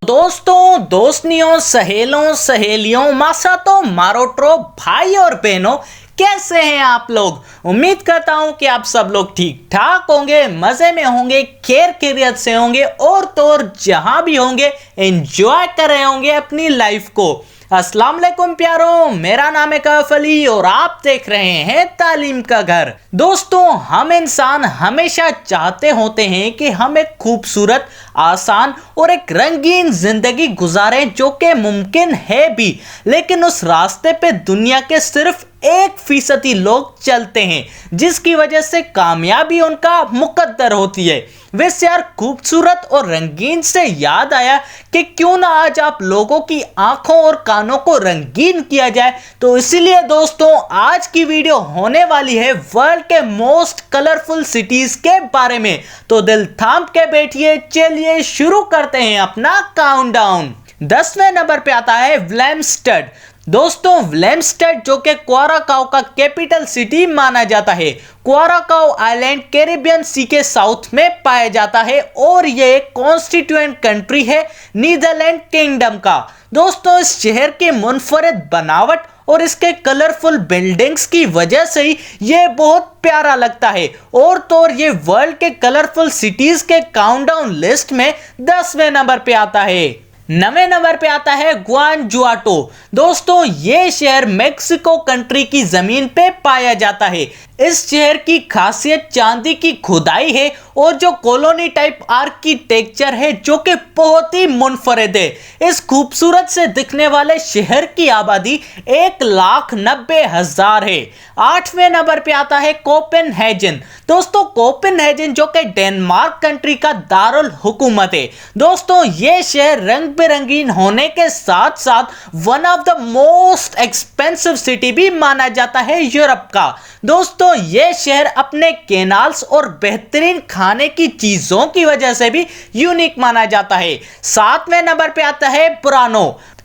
दोस्तों, दोस्तनियों, सहेलों, सहेलियों, मासातो, मारोट्रो, भाई और बहनों, कैसे हैं आप लोग। उम्मीद करता हूं कि आप सब लोग ठीक ठाक होंगे, मजे में होंगे, खैर खैरियत से होंगे और तो और जहां भी होंगे एंजॉय कर रहे होंगे अपनी लाइफ को। अस्सलाम वालेकुम प्यारों, मेरा नाम है कैफ अली और आप देख रहे हैं तालीम का घर। दोस्तों, हम इंसान हमेशा चाहते होते हैं कि हम एक खूबसूरत, आसान और एक रंगीन जिंदगी गुजारें, जो कि मुमकिन है भी, लेकिन उस रास्ते पे दुनिया के सिर्फ 1% लोग चलते हैं, जिसकी वजह से कामयाबी उनका मुकद्दर होती है। वैसे यार, खूबसूरत और रंगीन से याद आया कि क्यों ना आज आप लोगों की आंखों और कानों को रंगीन किया जाए। तो इसीलिए दोस्तों, आज की वीडियो होने वाली है वर्ल्ड के मोस्ट कलरफुल सिटीज के बारे में। तो दिल थाम के बैठिए, चलिए शुरू करते हैं अपना काउंटडाउन। 10वें नंबर पे आता है विलेमस्टड। दोस्तों, विलेमस्टड जो कि क्वाराकाओ का कैपिटल सिटी माना जाता है। क्वाराकाओ आइलैंड कैरिबियन सी के साउथ में पाया जाता है और यह एक कॉन्स्टिट्यूएंट कंट्री है नीदरलैंड किंगडम का। दोस्तों, इस शहर की मुनफरिद बनावट और इसके कलरफुल बिल्डिंग्स की वजह से ही ये बहुत प्यारा लगता है और तो और ये वर्ल्ड के कलरफुल सिटीज के काउंटडाउन लिस्ट में 10वें नंबर पे आता है। 9वें नंबर पे आता है ग्वानजुआटो। दोस्तों, ये शहर मेक्सिको कंट्री की जमीन पे पाया जाता है। इस शहर की खासियत चांदी की खुदाई है और जो कॉलोनी टाइप आर्किटेक्चर है, जो कि बहुत ही मुनफरिद है। इस खूबसूरत से दिखने वाले शहर की आबादी 1,90,000 है। 8वें नंबर पे आता है कोपेनहेगन। दोस्तों, कोपेनहेगन जो कि डेनमार्क कंट्री का दारुल हुकूमत है। दोस्तों, ये शहर रंग बेरंगीन होने के साथ साथ one of the most expensive city भी माना जाता है यूरोप का। दोस्तों, यह शहर अपने कैनाल्स और बेहतरीन खाने की चीजों की वजह से भी यूनिक माना जाता है। 7वें नंबर पे आता है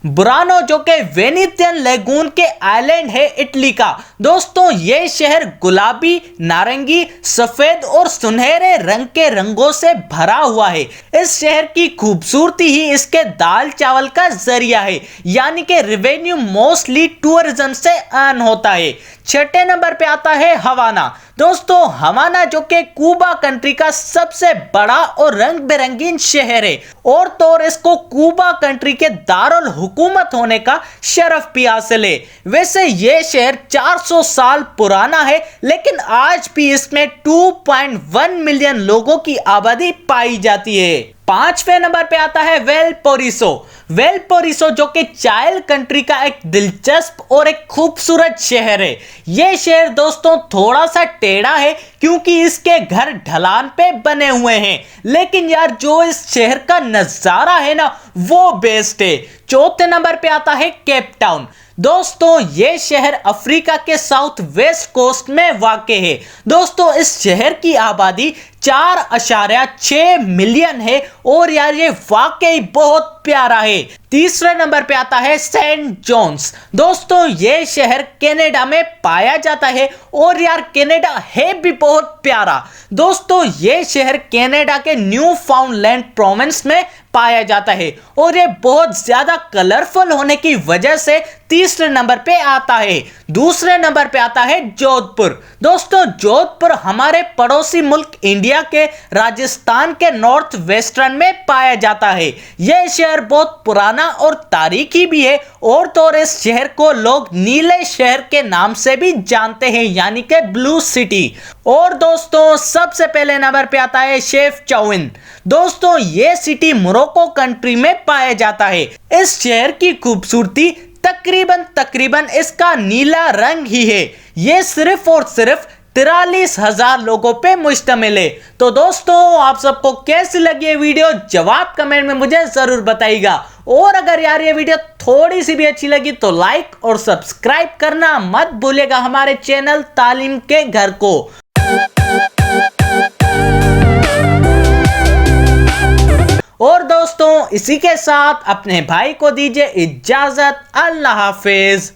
बुरानो जो कि वेनिथियन लेगून के आइलैंड है इटली का। दोस्तों, यह शहर गुलाबी, नारंगी, सफेद और सुनहरे रंग के रंगों से भरा हुआ है। इस शहर की खूबसूरती ही इसके दाल चावल का जरिया है, यानी कि रेवेन्यू मोस्टली टूरिज्म से अर्न होता है। 6ठे नंबर पे आता है हवाना। दोस्तों, हवाना जो कि क्यूबा कंट्री का सबसे बड़ा और रंग बेरंगीन शहर है और तो और इसको क्यूबा कंट्री के दारुल हुकूमत होने का शरफ भी हासिल है। वैसे यह शहर 400 साल पुराना है, लेकिन आज भी इसमें 2.1 मिलियन लोगों की आबादी पाई जाती है। 5वें नंबर पे आता है वेलपोरिसो जो कि चाइल्ड कंट्री का एक दिलचस्प और एक खूबसूरत शहर है। यह शहर दोस्तों थोड़ा सा टेढ़ा है क्योंकि इसके घर ढलान पे बने हुए हैं, लेकिन यार जो इस शहर का नजारा है ना, वो बेस्ट है। 4थे नंबर पे आता है केप टाउन। दोस्तों, यह शहर अफ्रीका के साउथ वेस्ट कोस्ट में वाक़ है। दोस्तों, इस शहर की आबादी 4.6 मिलियन है और यार ये वाकई बहुत प्यारा है। 3रे नंबर पे आता है सेंट जॉन्स। दोस्तों, ये शहर कनाडा में पाया जाता है और यार कनाडा है भी बहुत प्यारा। दोस्तों, ये शहर कनाडा के न्यू फाउंडलैंड प्रोविंस में पाया जाता है और ये बहुत ज्यादा कलरफुल होने की वजह से 3रे नंबर पे आता है। 2रे नंबर पे आता है जोधपुर। दोस्तों, जोधपुर हमारे पड़ोसी मुल्क इंडिया के राजस्थान के नॉर्थ वेस्टर्न में पाया जाता है। यह शहर बहुत पुराना और तारीखी भी है और तो और इस शहर को लोग नीले शहर के नाम से भी जानते हैं, यानी कि ब्लू सिटी। और दोस्तों, सबसे पहले नंबर पे आता है शेफचाउइन। दोस्तों, यह सिटी मोरक्को कंट्री में पाया जाता है। इस शहर की खूबसूरती तकरीबन इसका नीला रंग ही है। यह सिर्फ और सिर्फ 43,000 लोगों पे मुश्तमिल है। तो दोस्तों, आप सबको कैसी लगी ये वीडियो, जवाब कमेंट में मुझे जरूर बताइएगा। और अगर यार ये वीडियो थोड़ी सी भी अच्छी लगी तो लाइक और सब्सक्राइब करना मत भूलिएगा हमारे चैनल तालीम के घर को। और दोस्तों, इसी के साथ अपने भाई को दीजिए इजाजत। अल्लाह हाफिज।